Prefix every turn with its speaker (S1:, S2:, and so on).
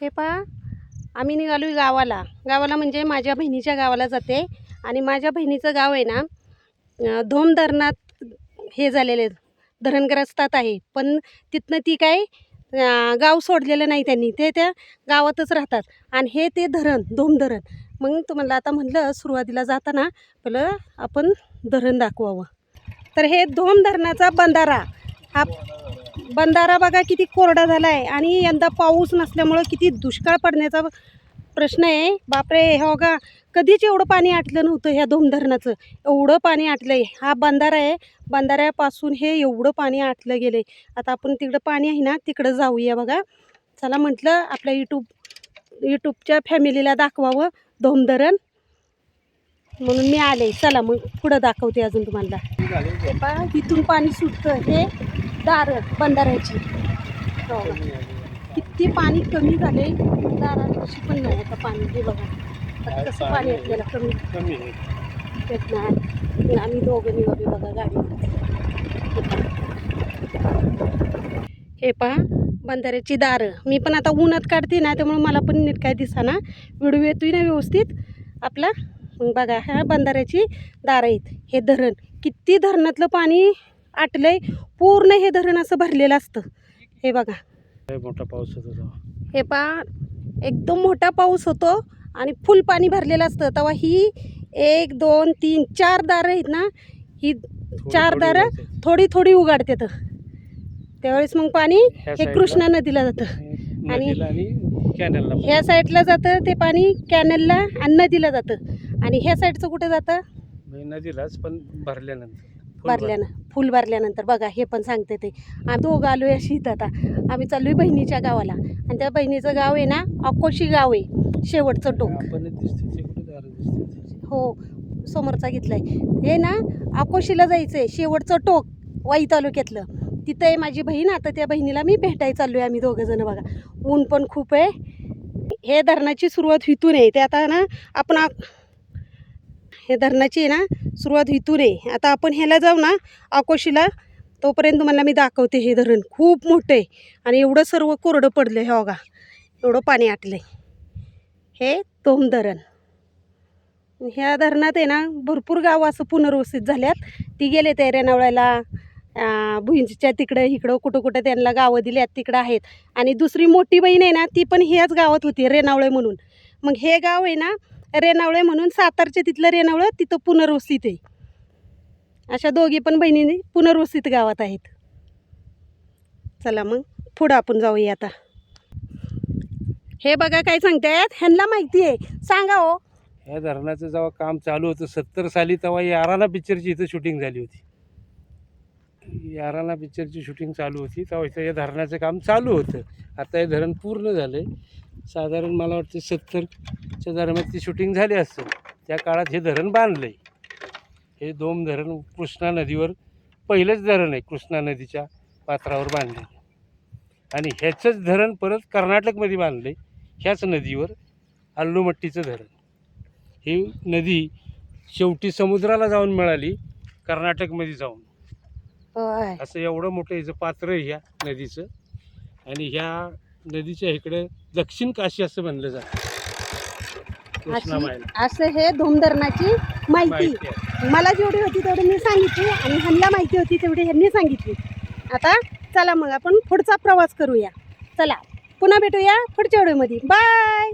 S1: हे पहा, आम्ही निघालो गावाला. गावाला म्हणजे माझ्या बहिणीच्या गावाला जाते. आणि माझ्या बहिणीचं गाव आहे ना, धोम धरणात हे झालेले धरणग्रस्तात आहे. पण तिथनं ती काय गाव सोडलेलं नाही त्यांनी, ते त्या गावातच राहतात. आणि हे ते धरण धोम धरण. मग तुम्हाला आता म्हटलं सुरुवातीला जाताना पहिलं आपण धरण दाखवावं. तर हे धोम धरणाचा बंधारा, हा बंधारा बघा किती कोरडा झाला आहे. आणि यंदा पाऊस नसल्यामुळं किती दुष्काळ पडण्याचा प्रश्न आहे. बापरे, हे बघा कधीच एवढं पाणी आटलं नव्हतं. ह्या धोम धरणाचं एवढं पाणी आटलं आहे. हा बंधारा आहे, बंधाऱ्यापासून हे एवढं पाणी आटलं गेलं आहे. आता आपण तिकडं पाणी आहे ना तिकडं जाऊया बघा. चला म्हटलं आपल्या यूट्यूबच्या फॅमिलीला दाखवावं धोम धरण, म्हणून मी आले. चला मग पुढं दाखवते अजून तुम्हाला. हे पहा, इथून पाणी सुटतं, हे दार बंधाऱ्याची. हो, किती पाणी कमी झाले. दाराची पण नाही आता पाणी. हे बघा आता कसं पाणी आपल्याला कमी येत नाही. आम्ही दोघं निघालो बघा गाडीवर. हे पहा बंधाऱ्याची दारं. मी पण आता उन्हात काढते ना, त्यामुळे मला पण नीट काय दिसेना. व्हिडिओ येतोय ना व्यवस्थित आपला. मग बघा ह्या बंधाऱ्याची दारं आहेत. हे धरण किती धरणातलं पाणी आटलंय. पूर्ण हे धरण असं भरलेलं असतं. हे बघा
S2: मोठा पाऊस होतो.
S1: हे पहा एकदम मोठा पाऊस होतो आणि फुल पाणी भरलेलं असतं. तेव्हा ही 1 2 3 4 दारं आहेत ना, ही 4 दारं थोडी थोडी उघडतात. त्यावेळेस मग पाणी हे कृष्णा नदीला जातं आणि ह्या साईडला जातं ते पाणी कॅनलला आणि नदीला जातं. आणि ह्या साईडचं कुठं जातं?
S2: नदीलाच, पण
S1: फुल भरल्यानंतर बघा हे पण सांगते ते. आम्ही दोघं आलो आहे अशी इथं. आता आम्ही चाललो आहे बहिणीच्या गावाला. आणि त्या बहिणीचं गाव आहे ना अकोशी गाव आहे, शेवटचं टोक. हो, समोरचा घेतलाय. हे ना अकोशीला जायचं आहे, शेवटचं टोक वाई तालुक्यातलं. तिथं आहे माझी बहीण. आता त्या बहिणीला मी भेटायला चाललो आहे आम्ही दोघं जण. बघा ऊन पण खूप आहे. हे धरणाची सुरुवात इथून आहे. ते आता ना आपण हे धरणाची आहे ना सुरुवात इथून आहे. आता आपण ह्याला जाऊ ना अकोशीला, तोपर्यंत तुम्हाला मी दाखवते. हे धरण खूप मोठं आहे आणि एवढं सर्व कोरडं पडलं आहे. हे बघा एवढं पाणी आटलं आहे. हे धोम धरण. ह्या धरणात आहे ना भरपूर गावं असं पुनर्वसित झाल्यात. ती गेले ते रेणावळ्याला, भुईंच्या तिकडं इकडं कुठं कुठं त्यांना गावं दिली आहेत तिकडं आहेत. आणि दुसरी मोठी बहीण आहे ना ती पण ह्याच गावात होती, रेणावळे म्हणून. मग हे गाव आहे ना रेणावळे म्हणून, सातारच्या तिथलं रेणावळं तिथं पुनर्वसित आहे. अशा दोघी पण बहिणींनी पुनर्वसित गावात आहेत. चला मग पुढं आपण जाऊया आता. हे बघा काय सांगतायत, ह्यांना माहिती आहे, सांगा हो.
S2: या धरणाचं जेव्हा काम चालू होतं 70 साली, तेव्हा याराना पिक्चरची इथं शूटिंग झाली होती. याराना पिक्चरची शूटिंग चालू होती तेव्हा इथं या धरणाचं काम चालू होतं. आता हे धरण पूर्ण झालं आहे. साधारण मला वाटतं 70च्या दरम्यान ती शूटिंग झाली असेल. त्या काळात हे धरण बांधलं आहे. हे धोम धरण कृष्णा नदीवर पहिलंच धरण आहे, कृष्णा नदीच्या पात्रावर बांधले. आणि ह्याचंच धरण परत कर्नाटकमध्ये बांधलं आहे, ह्याच नदीवर अल्लुमट्टीचं धरण. ही नदी शेवटी समुद्राला जाऊन मिळाली, कर्नाटकमध्ये जाऊन. असं एवढं मोठं याचं पात्र आहे ह्या नदीचं. आणि ह्या नदीच्या इकडे दक्षिण काशी असं म्हणलं जातं.
S1: असं हे धोम धरणाची माहिती मला जेवढी होती तेवढी मी सांगितली आणि ह्यांना माहिती होती तेवढी ह्यांनी सांगितली. आता चला मग आपण पुढचा प्रवास करूया. चला पुन्हा भेटूया पुढच्या व्हिडिओमध्ये. बाय.